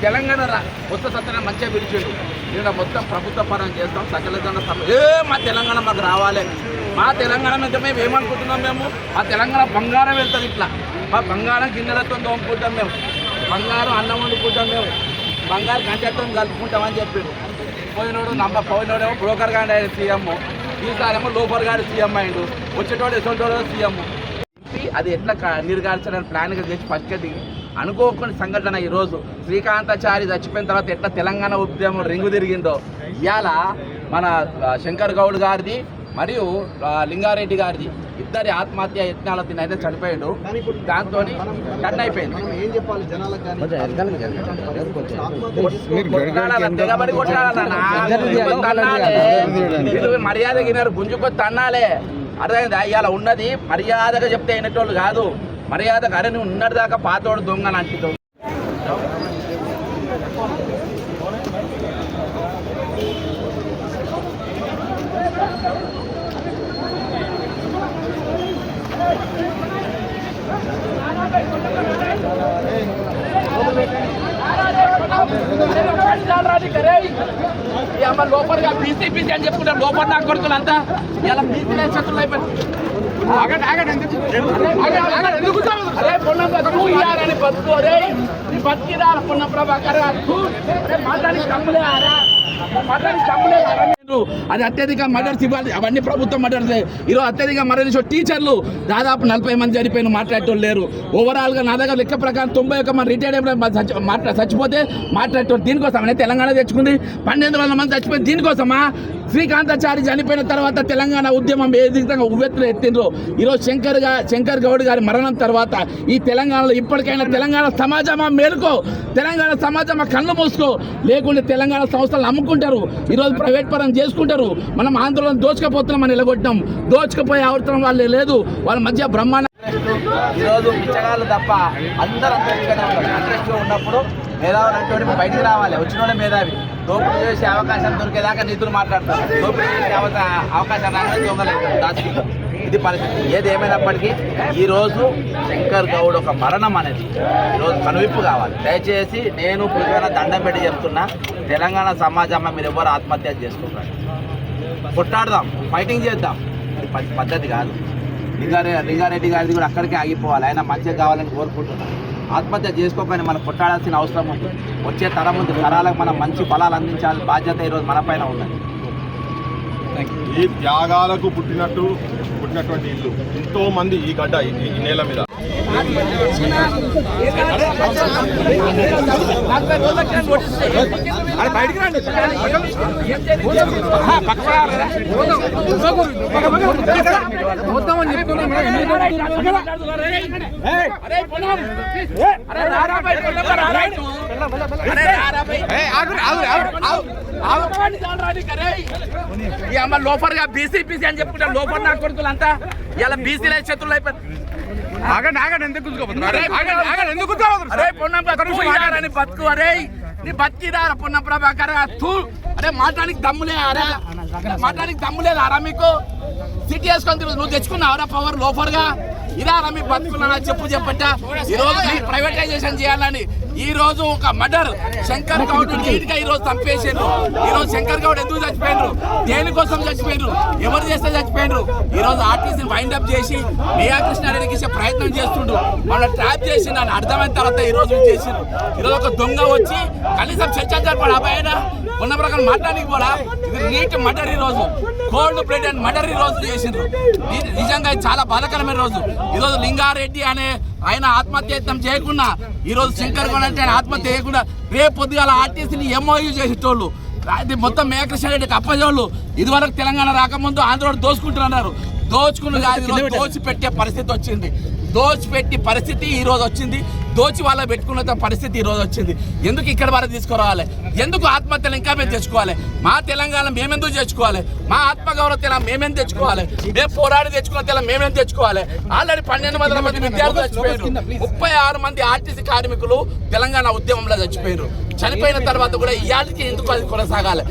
తెలంగాణ మొత్తం సత్యన మంచిగా పిలిచాడు. నేను మొత్తం ప్రభుత్వ పరం చేస్తాం, సకలజన మా తెలంగాణ మాకు రావాలి. మా తెలంగాణ మీద మేము ఏమనుకుంటున్నాం, మా తెలంగాణ బంగారం వెళ్తుంది. ఇట్లా మా బంగారం గిన్నెలతో తోముకుంటాం, మేము బంగారం అన్నం వండుకుంటాం, మేము బంగారు గంటతో కలుపుకుంటామని చెప్పాడు. పోయినోడేమో బ్రోకర్ గారి సీఎం, ఈసారేమో లోపర్ గారి సీఎం అయిండు, వచ్చేటోడు ఎసోటోడు సీఎం. అది ఎట్లా నిర్గార్చడానికి ప్లాన్గా చేసి పట్టుకెళ్ళి అనుకోకుండా సంఘటన ఈరోజు శ్రీకాంతాచారి చచ్చిపోయిన తర్వాత ఎట్లా తెలంగాణ ఉద్యమం రింగు తిరిగిందో ఇవాళ మన శంకర్ గౌడ్ గారిది మరియు లింగారెడ్డి గారిది ఇద్దరి ఆత్మహత్య యత్నాలతో అయితే చనిపోయాడు. దాంతో టన్ అయిపోయింది. మర్యాద గినారు గుంజుకొచ్చి అన్నాలే, అర్థమైందా? ఇవాళ ఉన్నది మర్యాదగా చెప్తే అయినటోళ్ళు కాదు, మర్యాదగా అరే నువ్వు ఉన్నది దాకా పాతోడు దొంగని అంటుతావు. లోపల బీసీ బీసీ అని చెప్పుకుంటారు, లోపల నాకు కొడుకులు అంతా ఇలా బీసీ శత్రులు అయిపోయింది. బతికిరా పొన్న ప్రభాకర్ మాట్లాడి అది అత్యధిక మర్డర్స్ ఇవ్వాలి. అవన్నీ ప్రభుత్వం మర్డర్స్. ఈరోజు అత్యధిక మర్డర్స్ టీచర్లు దాదాపు 40 మంది చనిపోయిన మాట్లాడేటోళ్ళు లేరు. ఓవరాల్గా నా దగ్గర లెక్క ప్రకారం 91 మంది రిటైర్డ్ చచ్చిపోతే మాట్లాడేటోళ్ళు. దీనికోసమనే తెలంగాణ తెచ్చుకుంది. 1200 మంది చచ్చిపోయింది దీనికోసమా? శ్రీకాంతాచారి చనిపోయిన తర్వాత తెలంగాణ ఉద్యమం ఏ విధంగా ఉవ్వెత్తులు ఎత్తిండ్రో ఈరోజు శంకర్ గౌడ్ గారి మరణం తర్వాత ఈ తెలంగాణలో ఇప్పటికైనా తెలంగాణ సమాజమా మేలుకో, తెలంగాణ సమాజమా కళ్ళు మూసుకో, లేకుంటే తెలంగాణ సంస్థలు అమ్ముకుంటారు, ఈరోజు ప్రైవేట్ పరం చేసుకుంటారు. మనం ఆందోళన దోచుకపోతున్నామని నిలగొట్టినాం. దోచుకుపోయే అవసరం వాళ్ళే లేదు. వాళ్ళ మధ్య బ్రహ్మాండ ఈరోజు పిచ్చగాళ్ళు తప్ప అందరూ ఇంట్రెస్ట్ ఉన్నప్పుడు మేధావులు బయటికి రావాలి. వచ్చినోడే మేధావి. దోపిడీ చేసే అవకాశం దొరికేదాకా నిధులు మాట్లాడతారు. దోపిడీ చేసే అవకాశం రాగానే దొంగలేదు దాచి. ఇది పరిస్థితి. ఏది ఏమైనప్పటికీ ఈరోజు శంకర్ గౌడ్ ఒక మరణం అనేది ఈరోజు కనువిప్పు కావాలి. దయచేసి నేను పులివెన దండం పెట్టి చెప్తున్నా, తెలంగాణ సమాజంలో మీరు ఎవరు ఆత్మహత్య చేసుకుంటారు, కొట్టాడదాం, ఫైటింగ్ చేద్దాం. ఇది పద్ధతి కాదు. లింగారెడ్డి గారిది కూడా అక్కడికే ఆగిపోవాలి. ఆయన మంచిగా కావాలని కోరుకుంటున్నాను. ఆత్మహత్య చేసుకోకని మనం కొట్టాడాల్సిన అవసరం ఉంది. వచ్చే తరం ఉంది, తరాలకు మనం మంచి ఫలాలు అందించాలి. బాధ్యత ఈరోజు మన పైన ఉన్నది. ఈ త్యాగాలకు పుట్టినటువంటి ఇల్లు ఎంతో మంది ఈ గడ్డ ఈ నేల మీద బయటికి రండి. లోపర్ గా బీసీ బీసీ అని చెప్పుకుంటారు. లోపల నా కొడుకులు అంతా ఇలా బీసీల శత్రులు అయిపోయింది. బతుకు అరే నీ బతికిరా పొన్న ప్రభాకర్. అరే మాట్లాడానికి దమ్ములేదు ఆరా మీకు? సిటీ వేసుకొని తిరుగు. నువ్వు తెచ్చుకున్నావురా పవర్ లోఫర్ గా? ఇదారా మీ బతుకున్నా చెప్పట. ఈ రోజు ప్రైవేటైజేషన్ చేయాలని ఈ రోజు ఒక మర్డర్ శంకర్ గౌడ్ నీట్ గా ఈ రోజు చంపేసారు. ఈ రోజు శంకర్ గౌడ్ ఎందుకు చచ్చిపోయినారు, దేనికోసం చచ్చిపోయినారు, ఎవరు చేస్తే చచ్చిపోయినారు? ఈ రోజు ఆర్టీసీని వైండప్ చేసి మేయా కృష్ణారెడ్డికి ఇచ్చే ప్రయత్నం చేస్తుండ్రు. వాళ్ళ ట్రాప్ చేసి నన్ను అర్థమైన తర్వాత ఈ రోజు చేసిండ్రు. ఈరోజు ఒక దొంగ వచ్చి కనీసం చర్చ జరపడు. అబ్బాయినా ఉన్న ప్రకారం మాట్లాడానికి కూడా ఇది నీట్ మర్డర్. ఈ రోజు కోల్డ్ బ్లడ్ అండ్ మర్డర్ ఈ రోజు చేసిండ్రు. నిజంగా చాలా బాధాకరమైన రోజు. ఈరోజు లింగారెడ్డి అనే ఆయన ఆత్మహత్యయత్నం చేయకుండా, ఈరోజు శంకర్ గౌడ్ అంటే ఆయన ఆత్మహత్య చేయకుండా రేపు పొద్దుగాల ఆర్టీసీని ఎంఓయూ చేసేటోళ్ళు, అది మొత్తం మేయా కృష్ణారెడ్డికి అప్పజోళ్ళు. ఇదివరకు తెలంగాణ రాకముందు ఆంధ్రలో దోచుకుంటున్నారు. దోచి పెట్టే పరిస్థితి వచ్చింది. దోచిపెట్టి పరిస్థితి ఈ రోజు వచ్చింది. దోచి వాళ్ళ పెట్టుకున్న పరిస్థితి ఈ రోజు వచ్చింది. ఎందుకు ఇక్కడ వరకు తీసుకురావాలి? ఎందుకు ఆత్మహత్యలు ఇంకా మేము తెచ్చుకోవాలి? మా తెలంగాణ మేమెందుకు తెచ్చుకోవాలి? మా ఆత్మగౌరవ తెలంగాణ మేమేం తెచ్చుకోవాలి? మేము పోరాడి తెచ్చుకున్న తెలంగాణ మేమేం తెచ్చుకోవాలి? ఆల్రెడీ 1200 మంది విద్యార్థులు చచ్చిపోయారు. 36 మంది ఆర్టీసీ కార్మికులు తెలంగాణ ఉద్యమంలో చచ్చిపోయారు. చనిపోయిన తర్వాత కూడా ఇయాటికి ఎందుకు అది కొనసాగాలి?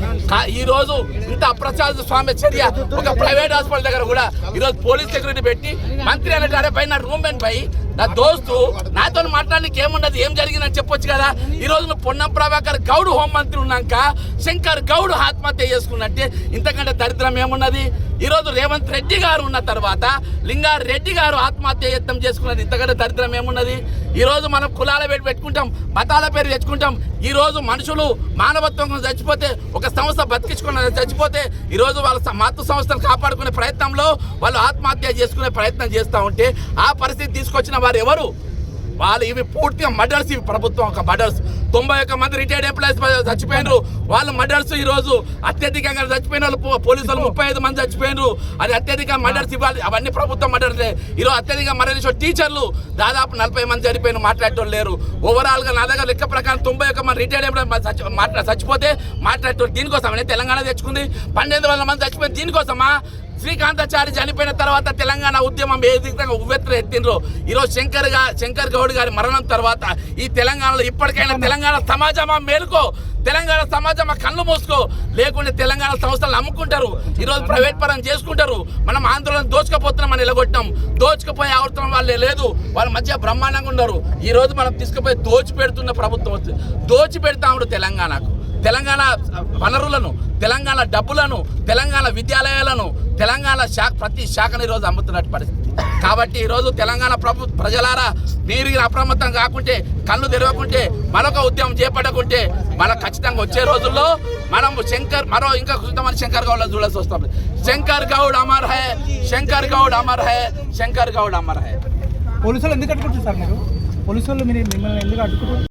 ఈ రోజు ఇంత అప్రజాస్వామ్య చర్య ఒక ప్రైవేట్ హాస్పిటల్ దగ్గర కూడా ఈరోజు పోలీస్ సెక్యూరిటీ పెట్టి మంత్రి అనే పై నా రూమ్మేట్ పై నా దోస్తు నాతో మాట్లాడడానికి ఏమున్నది, ఏం జరిగిందని చెప్పొచ్చు కదా. ఈ రోజు నువ్వు పొన్నం ప్రభాకర్ గౌడ్ హోంమంత్రి ఉన్నాక శంకర్ గౌడ్ ఆత్మహత్య చేసుకున్నట్టే ఇంతకంటే దరిద్రం ఏమున్నది? ఈ రోజు రేవంత్ రెడ్డి గారు ఉన్న తర్వాత లింగారెడ్డి గారు ఆత్మహత్య యత్నం చేసుకున్నది ఇంతకంటే దరిద్రం ఏమున్నది? ఈ రోజు మనం కులాల పేరు పెట్టుకుంటాం, మతాల పేరు తెచ్చుకుంటాం. ఈ రోజు మనుషులు మానవత్వం చచ్చిపోతే, ఒక సంస్థ బతికించుకున్న చచ్చిపోతే, ఈ రోజు వాళ్ళ మాతృ సంస్థను కాపాడుకునే ప్రయత్నంలో వాళ్ళు ఆత్మహత్య చేసుకునే ప్రయత్నం చేస్తూ ఉంటే ఆ పరిస్థితి తీసుకొచ్చిన వారు ఎవరు? వాళ్ళు ఇవి పూర్తిగా మర్డర్స్, ఇవి ప్రభుత్వం ఒక మర్డర్స్. 91 మంది రిటైర్డ్ ఎంప్లాయీస్ చచ్చిపోయినారు, వాళ్ళు మర్డర్స్. ఈ రోజు అత్యధికంగా చచ్చిపోయిన వాళ్ళు పోలీసులు 35 మంది చచ్చిపోయినారు, అది అత్యధిక మర్డర్స్. ఇవ్వాలి అవన్నీ ప్రభుత్వం మర్డర్సే. ఈరోజు అత్యధిక మరణించిన టీచర్లు దాదాపు 40 మంది చనిపోయిన మాట్లాడటం లేరు. ఓవరాల్గా నా దగ్గర లెక్క ప్రకారం 91 మంది రిటైర్డ్ ఎంప్లాయీస్ చచ్చిపోతే మాట్లాడటం దీనికోసం తెలంగాణ తెచ్చుకుంది. 12,000 మంది చచ్చిపోయింది దీనికోసమా? శ్రీకాంతాచారి చనిపోయిన తర్వాత తెలంగాణ ఉద్యమం ఏ విధంగా ఉవ్వెత్తున ఎత్తిండ్రో, ఈరోజు శంకర్ గౌడ్ గారి మరణం తర్వాత ఈ తెలంగాణలో ఇప్పటికైనా తెలంగాణ సమాజమా మేలుకో, తెలంగాణ సమాజం కళ్ళు మూసుకో, లేకుంటే తెలంగాణ సంస్థలు అమ్ముకుంటారు, ఈరోజు ప్రైవేట్ పరం చేసుకుంటారు. మనం ఆందోళన దోచుకపోతున్నామని నిలగొట్టినాం, దోచుకుపోయే అవసరం వాళ్ళే లేదు, వాళ్ళ మధ్య బ్రహ్మాండంగా ఉన్నారు. ఈ రోజు మనం తీసుకుపోయి దోచిపెడుతున్న ప్రభుత్వం దోచిపెడతాము తెలంగాణకు, తెలంగాణ వనరులను, తెలంగాణ డబ్బులను, తెలంగాణ విద్యాలయాలను, తెలంగాణ ప్రతి శాఖను ఈరోజు అమ్ముతున్నట్టు పరిస్థితి. కాబట్టి ఈరోజు తెలంగాణ ప్రజలారా మీరు అప్రమత్తం కాకుంటే, కళ్ళు తెరవకుంటే, మరొక ఉద్యమం చేపట్టకుంటే మనకు ఖచ్చితంగా వచ్చే రోజుల్లో మనం ఇంకా కొంతమంది శంకర్ గౌడ్లో చూడాల్సి వస్తుంది. Shankar Goud Amar high, Shankar Goud Amar high, Shankar Goud Amar high. పోలీసులు ఎందుకు అడ్డుకుంటారు సార్? మీరు పోలీసులు మిమ్మల్ని ఎందుకు అడ్డుకుంటారు?